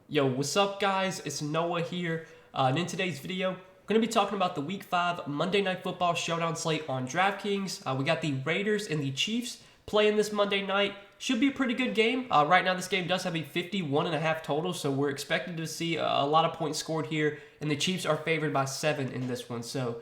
Yo, what's up guys? It's Noah here, and in today's video, I'm going to be talking about the Week 5 Monday Night Football Showdown slate on Draftkings. We got the Raiders and the Chiefs playing this Monday night. Should be a pretty good game. Right now this game does have a 51.5 total, so we're expecting to see a lot of points scored here, and the Chiefs are favored by 7 in this one. So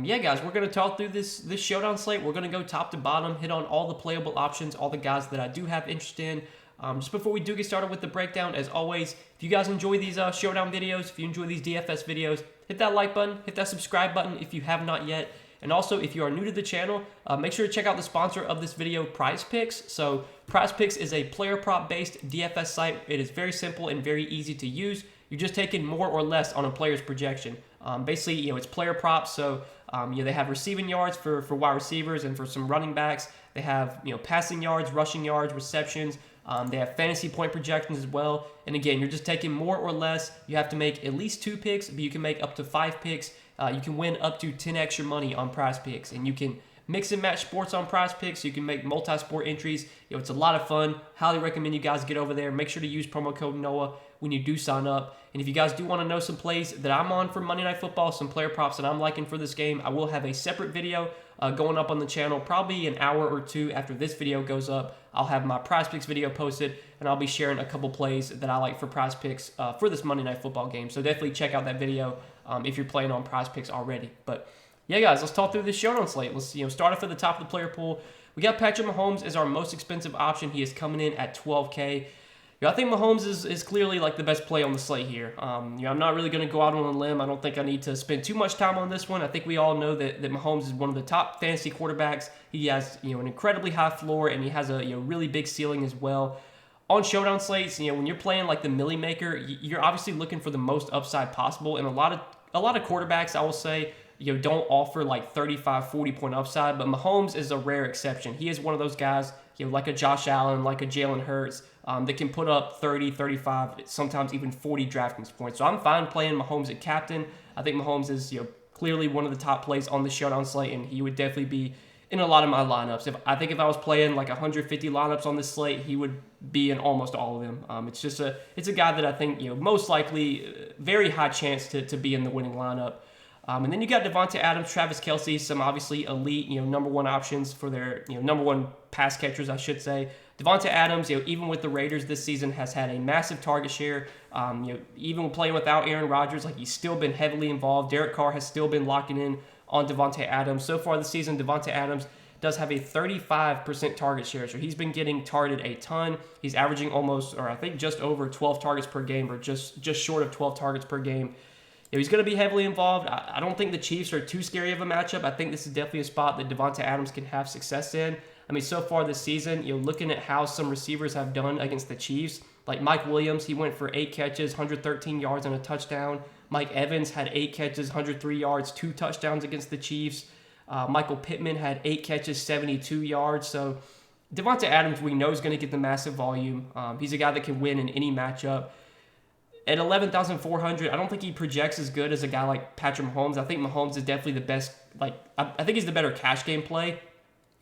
yeah, guys, we're going to talk through this showdown slate. We're going to go top to bottom, hit on all the playable options, all the guys that I do have interest in. Just before we do get started with the breakdown, as always, if you guys enjoy these showdown videos, if you enjoy these DFS videos, hit that like button, hit that subscribe button if you have not yet. And also, if you are new to the channel, make sure to check out the sponsor of this video, PrizePicks. So PrizePicks is a player prop based DFS site. It is very simple and very easy to use. You're just taking more or less on a player's projection. Basically, it's player props. So they have receiving yards for wide receivers and for some running backs. They have passing yards, rushing yards, receptions. They have fantasy point projections as well. And again, you're just taking more or less. You have to make at least 2 picks, but you can make up to 5 picks. You can win up to 10 extra money on PrizePicks, and you can mix and match sports on PrizePicks. You can make multi-sport entries. It's a lot of fun. Highly recommend you guys get over there. Make sure to use promo code Noah when you do sign up. And if you guys do want to know some plays that I'm on for Monday Night Football, some player props that I'm liking for this game, I will have a separate video going up on the channel probably an hour or 2 after this video goes up. I'll have my PrizePicks video posted, and I'll be sharing a couple plays that I like for PrizePicks for this Monday Night Football game. So definitely check out that video if you're playing on PrizePicks already. But yeah, guys, let's talk through this showdown slate. Let's start off at the top of the player pool. We got Patrick Mahomes as our most expensive option. He is coming in at $12K. I think Mahomes is clearly like the best play on the slate here. I'm not really going to go out on a limb. I don't think I need to spend too much time on this one. I think we all know that Mahomes is one of the top fantasy quarterbacks. He has an incredibly high floor, and he has a really big ceiling as well. On showdown slates, when you're playing like the Millie Maker, you're obviously looking for the most upside possible, and a lot of quarterbacks, I will say, don't offer like 35, 40 point upside, but Mahomes is a rare exception. He is one of those guys, like a Josh Allen, like a Jalen Hurts, that can put up 30, 35, sometimes even 40 DraftKings points. So I'm fine playing Mahomes at captain. I think Mahomes is clearly one of the top plays on the showdown slate, and he would definitely be in a lot of my lineups. I think if I was playing like 150 lineups on this slate, he would be in almost all of them. It's a guy that I think most likely very high chance to be in the winning lineup. And then you got Davante Adams, Travis Kelce, some obviously elite, number one options for their, number one pass catchers, I should say. Davante Adams, even with the Raiders this season, has had a massive target share. Even playing without Aaron Rodgers, he's still been heavily involved. Derek Carr has still been locking in on Davante Adams. So far this season, Davante Adams does have a 35% target share, so he's been getting targeted a ton. He's averaging almost, or I think just over 12 targets per game, or just short of 12 targets per game. He's going to be heavily involved. I don't think the Chiefs are too scary of a matchup. I think this is definitely a spot that Davante Adams can have success in. So far this season, looking at how some receivers have done against the Chiefs, like Mike Williams, he went for 8 catches, 113 yards and a touchdown. Mike Evans had 8 catches, 103 yards, 2 touchdowns against the Chiefs. Michael Pittman had 8 catches, 72 yards. So Davante Adams, we know, is going to get the massive volume. He's a guy that can win in any matchup. At 11,400, I don't think he projects as good as a guy like Patrick Mahomes. I think Mahomes is definitely the best. I think he's the better cash game play.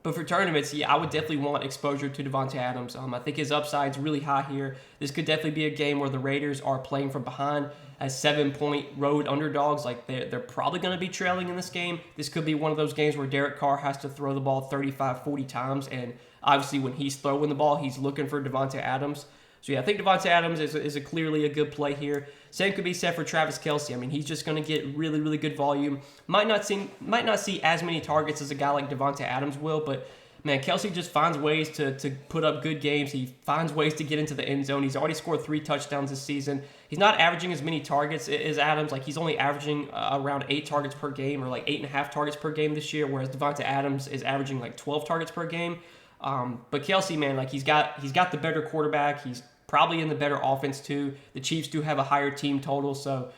But for tournaments, I would definitely want exposure to Davante Adams. I think his upside's really high here. This could definitely be a game where the Raiders are playing from behind as 7-point road underdogs. They're probably going to be trailing in this game. This could be one of those games where Derek Carr has to throw the ball 35, 40 times. And obviously when he's throwing the ball, he's looking for Davante Adams. So I think Davante Adams is clearly a good play here. Same could be said for Travis Kelce. He's just going to get really, really good volume. Might not see as many targets as a guy like Davante Adams will, but man, Kelce just finds ways to put up good games. He finds ways to get into the end zone. He's already scored 3 touchdowns this season. He's not averaging as many targets as Adams. He's only averaging around 8 targets per game, or 8.5 targets per game this year, whereas Davante Adams is averaging 12 targets per game. But Kelce, man, he's got the better quarterback. He's probably in the better offense too. The Chiefs do have a higher team total, so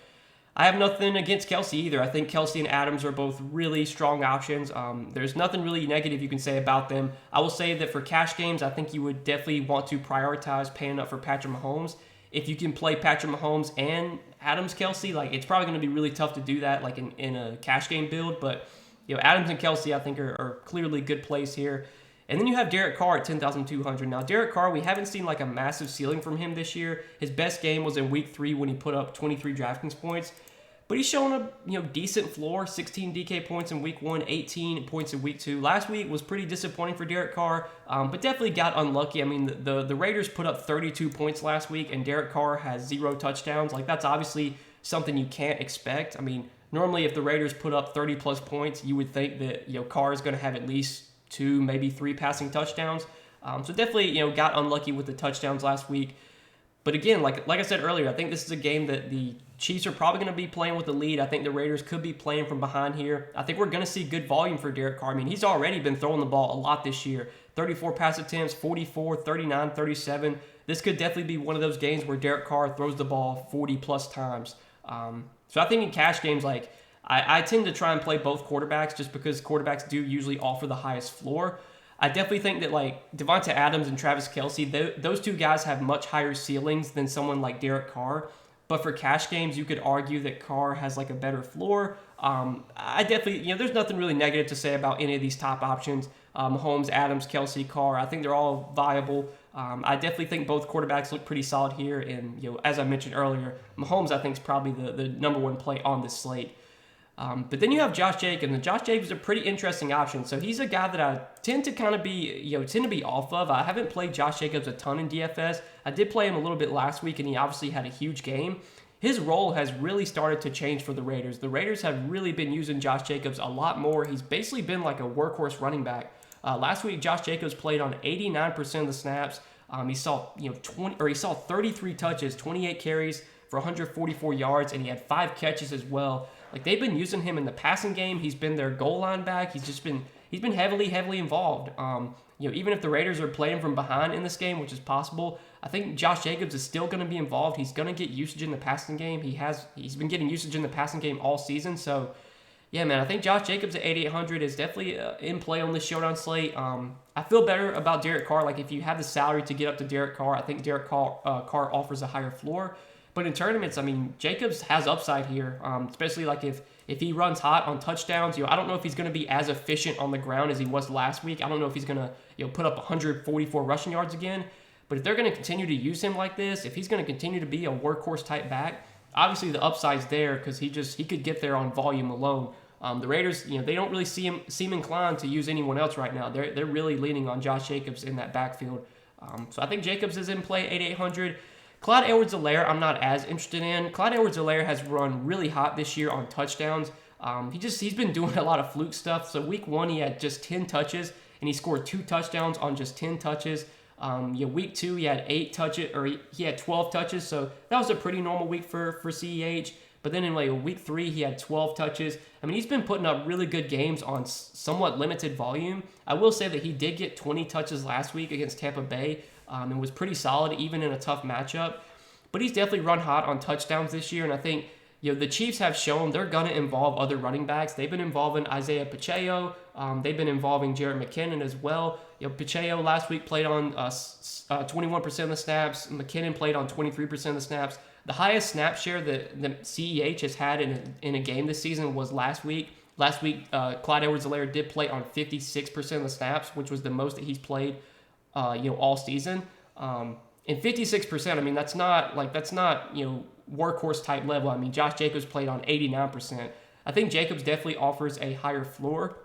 I have nothing against Kelce either. I think Kelce and Adams are both really strong options. There's nothing really negative you can say about them. I will say that for cash games, I think you would definitely want to prioritize paying up for Patrick Mahomes. If you can play Patrick Mahomes and Adams Kelce, it's probably going to be really tough to do that in a cash game build. But Adams and Kelce, I think, are clearly good plays here. And then you have Derek Carr at 10,200. Now, Derek Carr, we haven't seen like a massive ceiling from him this year. His best game was in week 3 when he put up 23 DraftKings points. But he's shown a decent floor, 16 DK points in week 1, 18 points in week 2. Last week was pretty disappointing for Derek Carr, but definitely got unlucky. I mean, the Raiders put up 32 points last week, and Derek Carr has 0 touchdowns. Like, that's obviously something you can't expect. I mean, normally if the Raiders put up 30-plus points, you would think that Carr is going to have at least 2, maybe 3 passing touchdowns. So definitely got unlucky with the touchdowns last week. But again, like I said earlier, I think this is a game that the Chiefs are probably going to be playing with the lead. I think the Raiders could be playing from behind here. I think we're going to see good volume for Derek Carr. I mean, he's already been throwing the ball a lot this year. 34 pass attempts, 44, 39, 37. This could definitely be one of those games where Derek Carr throws the ball 40-plus times. So I think in cash games, like I tend to try and play both quarterbacks just because quarterbacks do usually offer the highest floor. I definitely think that like Devonta Adams and Travis Kelce, those two guys have much higher ceilings than someone like Derek Carr. But for cash games, you could argue that Carr has like a better floor. I definitely, there's nothing really negative to say about any of these top options. Mahomes, Adams, Kelce, Carr, I think they're all viable. I definitely think both quarterbacks look pretty solid here. And, as I mentioned earlier, Mahomes, I think, is probably the number one play on this slate. But then you have Josh Jacobs, and Josh Jacobs is a pretty interesting option. So he's a guy that I tend to kind of be, off of. I haven't played Josh Jacobs a ton in DFS. I did play him a little bit last week, and he obviously had a huge game. His role has really started to change for the Raiders. The Raiders have really been using Josh Jacobs a lot more. He's basically been like a workhorse running back. Last week, Josh Jacobs played on 89% of the snaps. He saw 33 touches, 28 carries for 144 yards, and he had 5 catches as well. Like, they've been using him in the passing game. He's been their goal line back. He's been heavily involved. Even if the Raiders are playing from behind in this game, which is possible, I think Josh Jacobs is still going to be involved. He's going to get usage in the passing game. He's been getting usage in the passing game all season. So, yeah, man, I think Josh Jacobs at 8,800 is definitely in play on this showdown slate. I feel better about Derek Carr. Like, if you have the salary to get up to Derek Carr, I think Derek Carr offers a higher floor. But in tournaments, I mean, Jacobs has upside here, especially like if he runs hot on touchdowns. I don't know if he's going to be as efficient on the ground as he was last week. I don't know if he's going to put up 144 rushing yards again. But if they're going to continue to use him like this, if he's going to continue to be a workhorse type back, obviously the upside's there because he could get there on volume alone. The Raiders, they don't really seem inclined to use anyone else right now. They're really leaning on Josh Jacobs in that backfield. So I think Jacobs is in play 8,800. Clyde Edwards-Helaire, I'm not as interested in. Clyde Edwards-Helaire has run really hot this year on touchdowns. He's been doing a lot of fluke stuff. So week 1, he had just 10 touches, and he scored 2 touchdowns on just 10 touches. Week 2, he had 8 touches, or he had 12 touches. So that was a pretty normal week for CEH. But then in week 3, he had 12 touches. I mean, he's been putting up really good games on somewhat limited volume. I will say that he did get 20 touches last week against Tampa Bay. And was pretty solid even in a tough matchup. But he's definitely run hot on touchdowns this year, and I think the Chiefs have shown they're going to involve other running backs. They've been involving Isaiah Pacheco. They've been involving Jerick McKinnon as well. Pacheco last week played on 21% of the snaps. McKinnon played on 23% of the snaps. The highest snap share that the CEH has had in a game this season was last week. Last week, Clyde Edwards-Helaire did play on 56% of the snaps, which was the most that he's played all season. And 56%, I mean, that's not workhorse type level. I mean, Josh Jacobs played on 89%. I think Jacobs definitely offers a higher floor.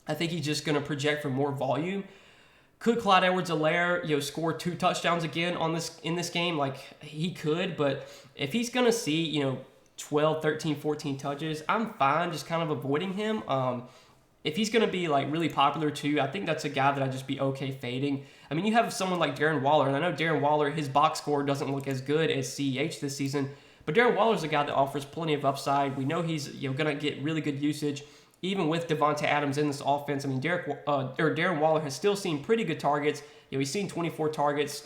I think he's just going to project for more volume. Could Clyde Edwards-Helaire, score 2 touchdowns again in this game? Like, he could, but if he's going to see, 12, 13, 14 touches, I'm fine just kind of avoiding him. If he's going to be really popular too, I think that's a guy that I'd just be okay fading. I mean, you have someone like Darren Waller, and I know Darren Waller, his box score doesn't look as good as CEH this season, but Darren Waller's a guy that offers plenty of upside. We know he's going to get really good usage, even with Devonta Adams in this offense. I mean, Darren Waller has still seen pretty good targets. He's seen 24 targets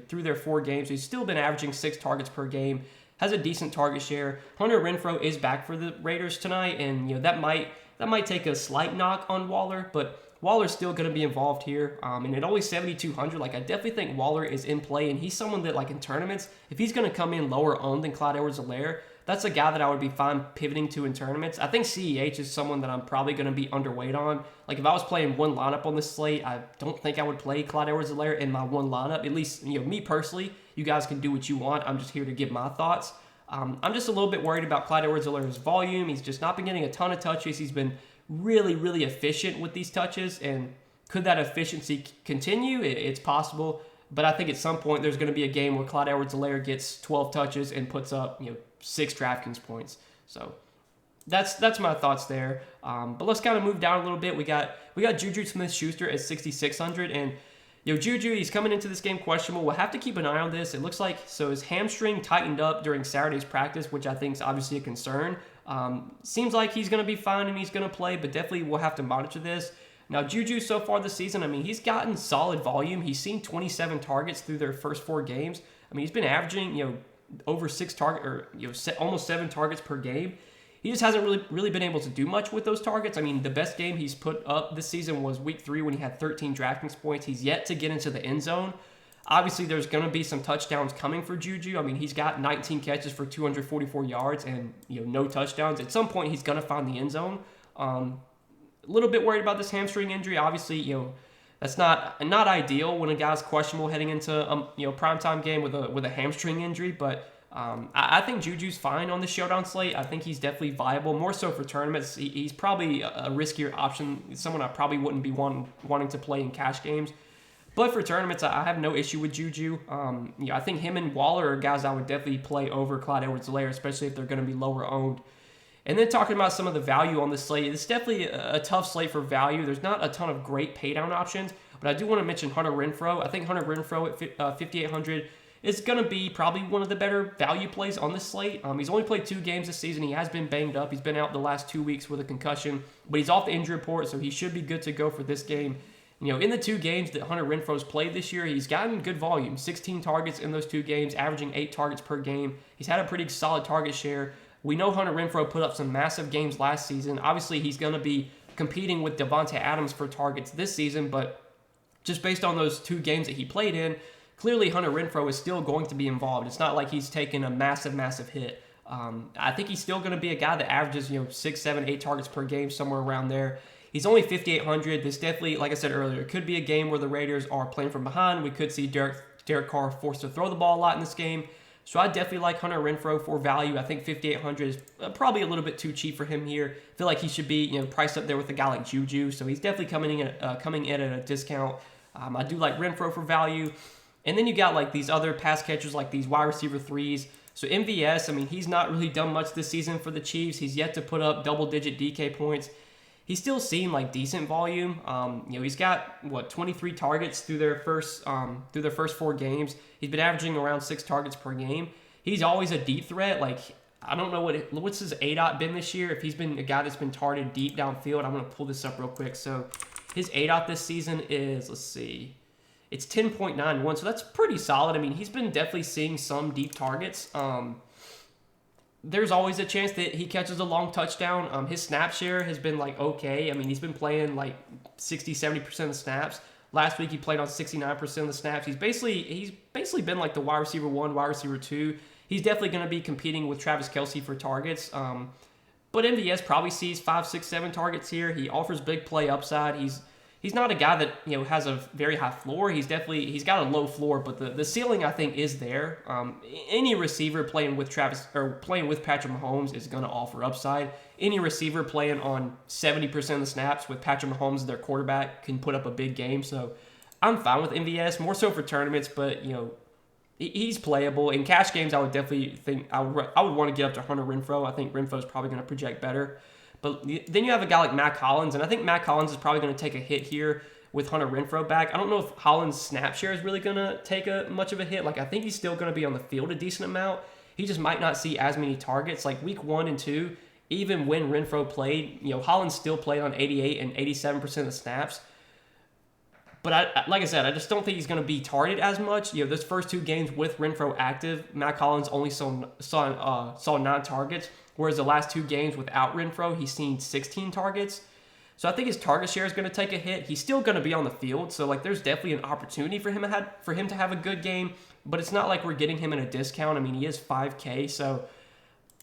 through their 4 games. He's still been averaging 6 targets per game. Has a decent target share. Hunter Renfrow is back for the Raiders tonight, and that might take a slight knock on Waller, but Waller's still going to be involved here. And at only 7,200, I definitely think Waller is in play, and he's someone that, in tournaments, if he's going to come in lower owned than Clyde Edwards-Helaire, that's a guy that I would be fine pivoting to in tournaments. I think CEH is someone that I'm probably going to be underweight on. Like if I was playing one lineup on this slate, I don't think I would play Clyde Edwards-Helaire in my one lineup. At least, me personally, you guys can do what you want. I'm just here to give my thoughts. I'm just a little bit worried about Clyde Edwards-Helaire's volume. He's just not been getting a ton of touches. He's been really, really efficient with these touches, and could that efficiency continue? It's possible, but I think at some point there's going to be a game where Clyde Edwards-Helaire gets 12 touches and puts up 6 DraftKings points. So that's my thoughts there. But let's kind of move down a little bit. We got Juju Smith-Schuster at 6,600, and Juju, he's coming into this game questionable. We'll have to keep an eye on this. It looks like his hamstring tightened up during Saturday's practice, which I think is obviously a concern. Seems like he's going to be fine and he's going to play, but definitely we'll have to monitor this. Now, Juju so far this season, he's gotten solid volume. He's seen 27 targets through their first 4 games. He's been averaging, over 6 targets, or almost 7 targets per game. He just hasn't really been able to do much with those targets. The best game he's put up this season was week 3 when he had 13 DraftKings points. He's yet to get into the end zone. Obviously, there's going to be some touchdowns coming for Juju. He's got 19 catches for 244 yards and no touchdowns. At some point, he's going to find the end zone. A little bit worried about this hamstring injury. Obviously, that's not ideal when a guy's questionable heading into primetime game with a hamstring injury. But I think Juju's fine on the Showdown slate. I think he's definitely viable, more so for tournaments. He's probably a riskier option, someone I probably wouldn't be wanting to play in cash games. But for tournaments, I have no issue with Juju. I think him and Waller are guys I would definitely play over Clyde Edwards-Helaire, especially if they're going to be lower owned. And then talking about some of the value on this slate, it's definitely a tough slate for value. There's not a ton of great paydown options, but I do want to mention Hunter Renfrow. I think Hunter Renfrow at 5,800 is going to be probably one of the better value plays on this slate. He's only played 2 games this season. He has been banged up. He's been out the last 2 weeks with a concussion, but he's off the injury report, so he should be good to go for this game. In the 2 games that Hunter Renfrow's played this year, he's gotten good volume. 16 targets in those 2 games, averaging 8 targets per game. He's had a pretty solid target share. We know Hunter Renfrow put up some massive games last season. Obviously, he's going to be competing with Devontae Adams for targets this season, but just based on those 2 games that he played in, clearly Hunter Renfrow is still going to be involved. It's not like he's taken a massive hit. I think he's still going to be a guy that averages 6, 7, 8 targets per game, somewhere around there. He's only 5,800. This definitely, like I said earlier, it could be a game where the Raiders are playing from behind. We could see Derek Carr forced to throw the ball a lot in this game. So I definitely like Hunter Renfrow for value. I think 5,800 is probably a little bit too cheap for him here. I feel like he should be priced up there with a guy like Juju. So he's definitely coming in at a discount. I do like Renfrow for value. And then you got like these other pass catchers, like these wide receiver 3s. So MVS, he's not really done much this season for the Chiefs. He's yet to put up double-digit DK points. He's still seen like decent volume. He's got 23 targets through their first 4 games. He's been averaging around 6 targets per game. He's always a deep threat. Like I don't know what's his ADOT been this year. If he's been a guy that's been targeted deep downfield, I'm gonna pull this up real quick. So his ADOT this season is it's 10.91. So that's pretty solid. He's been definitely seeing some deep targets. There's always a chance that he catches a long touchdown. His snap share has been okay. He's been playing 60-70% of the snaps. Last week he played on 69% of the snaps. He's basically been like the wide receiver 1, wide receiver 2. He's definitely going to be competing with Travis Kelce for targets. But MVS probably sees 5, 6, 7 targets here. He offers big play upside. He's not a guy that has a very high floor. He's got a low floor, but the ceiling I think is there. Any receiver playing with Patrick Mahomes is going to offer upside. Any receiver playing on 70% of the snaps with Patrick Mahomes as their quarterback can put up a big game. So I'm fine with MVS, more so for tournaments, but he's playable. In cash games, I would definitely think I would want to get up to Hunter Renfrow. I think Renfrow is probably going to project better. But then you have a guy like Mac Hollins, and I think Mac Hollins is probably going to take a hit here with Hunter Renfrow back. I don't know if Hollins' snap share is really going to take much of a hit. I think he's still going to be on the field a decent amount. He just might not see as many targets. Week 1 and 2, even when Renfrow played, Hollins still played on 88 and 87% of the snaps. But like I said, I just don't think he's going to be targeted as much. Those first 2 games with Renfrow active, Mac Hollins only saw 9 targets. Whereas the last 2 games without Renfrow, he's seen 16 targets. So I think his target share is going to take a hit. He's still going to be on the field. So there's definitely an opportunity for him to have a good game. But it's not like we're getting him in a discount. He is $5K. So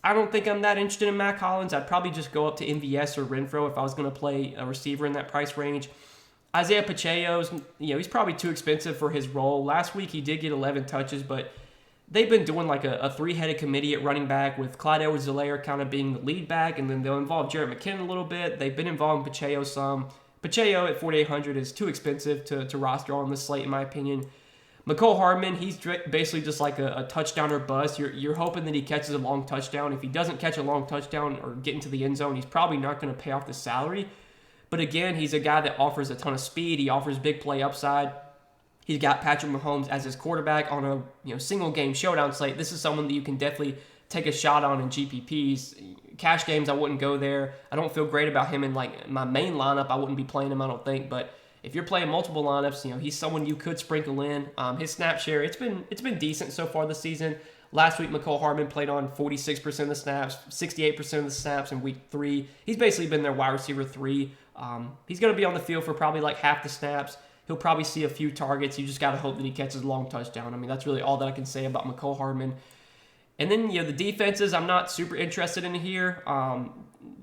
I don't think I'm that interested in Mac Hollins. I'd probably just go up to MVS or Renfro if I was going to play a receiver in that price range. Isaiah Pacheco's, he's probably too expensive for his role. Last week he did get 11 touches, but they've been doing like a three-headed committee at running back with Clyde Edwards-Helaire kind of being the lead back, and then they'll involve Jarrett McKinnon a little bit. They've been involving Pacheco some. Pacheco at 4,800 is too expensive to roster on this slate, in my opinion. Mecole Hardman, he's basically just like a touchdown or bust. You're hoping that he catches a long touchdown. If he doesn't catch a long touchdown or get into the end zone, he's probably not going to pay off the salary. But again, he's a guy that offers a ton of speed. He offers big play upside. He's got Patrick Mahomes as his quarterback on a single game showdown slate. This is someone that you can definitely take a shot on in GPPs. Cash games, I wouldn't go there. I don't feel great about him in like my main lineup. I wouldn't be playing him, I don't think. But if you're playing multiple lineups, he's someone you could sprinkle in. His snap share, it's been decent so far this season. Last week, Mecole Hardman played on 46% of the snaps, 68% of the snaps in week 3. He's basically been their wide receiver 3. He's going to be on the field for probably like half the snaps. He'll probably see a few targets. You just got to hope that he catches a long touchdown. I mean, that's really all that I can say about Mecole Hardman. And then, the defenses, I'm not super interested in here.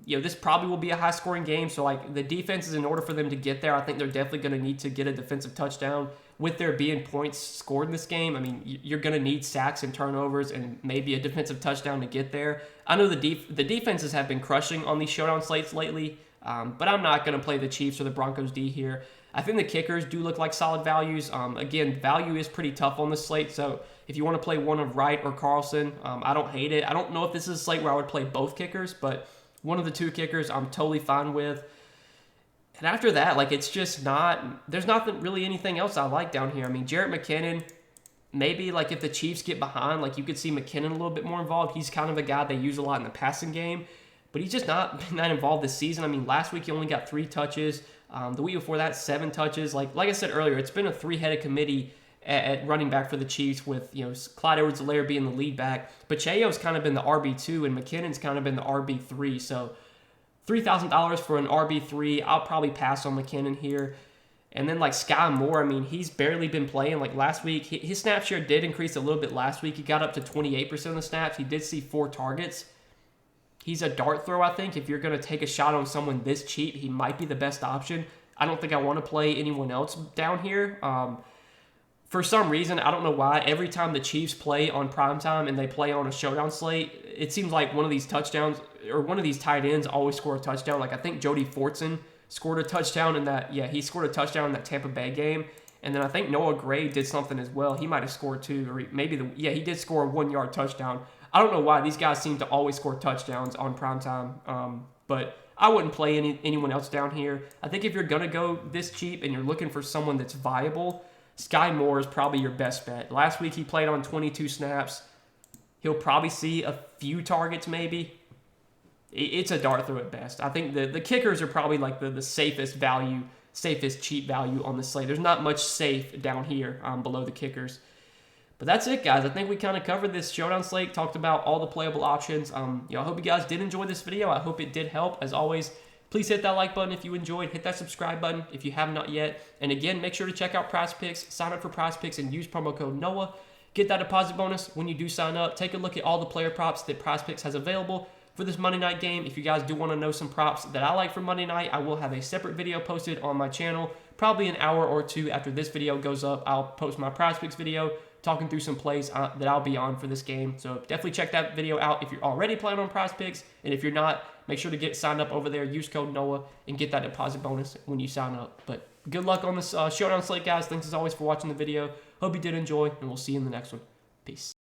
This probably will be a high-scoring game. So, like, the defenses, in order for them to get there, I think they're definitely going to need to get a defensive touchdown. With there being points scored in this game, I mean, you're going to need sacks and turnovers and maybe a defensive touchdown to get there. I know the defenses have been crushing on these showdown slates lately, but I'm not going to play the Chiefs or the Broncos D here. I think the kickers do look like solid values. Again, value is pretty tough on this slate, so if you want to play one of Wright or Carlson, I don't hate it. I don't know if this is a slate where I would play both kickers, but one of the two kickers I'm totally fine with. And after that, like, it's just there's not really anything else I like down here. I mean, Jarrett McKinnon, maybe like if the Chiefs get behind, like you could see McKinnon a little bit more involved. He's kind of a guy they use a lot in the passing game, but he's just not been that involved this season. I mean, last week he only got 3 touches. The week before that, 7 touches. Like I said earlier, it's been a three-headed committee at running back for the Chiefs with, Clyde Edwards-Helaire being the lead back. Pacheco's kind of been the RB2 and McKinnon's kind of been the RB3. So $3,000 for an RB3. I'll probably pass on McKinnon here. And then like Sky Moore, I mean, he's barely been playing. Like last week, his snap share did increase a little bit last week. He got up to 28% of the snaps. He did see 4 targets. He's a dart throw, I think. If you're going to take a shot on someone this cheap, he might be the best option. I don't think I want to play anyone else down here. For some reason, I don't know why, every time the Chiefs play on primetime and they play on a showdown slate, it seems like one of these touchdowns or one of these tight ends always score a touchdown. Like I think Jody Fortson scored a touchdown in that. Yeah, he scored a touchdown in that Tampa Bay game. And then I think Noah Gray did something as well. He might have scored 2, or maybe he did score a 1-yard touchdown. I don't know why these guys seem to always score touchdowns on primetime, but I wouldn't play anyone else down here. I think if you're going to go this cheap and you're looking for someone that's viable, Sky Moore is probably your best bet. Last week he played on 22 snaps. He'll probably see a few targets maybe. It's a dart throw at best. I think the kickers are probably like the safest value, safest cheap value on the slate. There's not much safe down here below the kickers. But that's it, guys. I think we kind of covered this showdown slate, talked about all the playable options. I hope you guys did enjoy this video. I hope it did help. As always, please hit that like button if you enjoyed. Hit that subscribe button if you have not yet. And again, make sure to check out PrizePicks. Sign up for PrizePicks and use promo code NOAH. Get that deposit bonus when you do sign up. Take a look at all the player props that PrizePicks has available for this Monday night game. If you guys do want to know some props that I like for Monday night, I will have a separate video posted on my channel. Probably an hour or 2 after this video goes up, I'll post my PrizePicks video talking through some plays that I'll be on for this game. So definitely check that video out if you're already playing on PrizePicks. And if you're not, make sure to get signed up over there. Use code NOAH and get that deposit bonus when you sign up. But good luck on this showdown slate, guys. Thanks as always for watching the video. Hope you did enjoy, and we'll see you in the next one. Peace.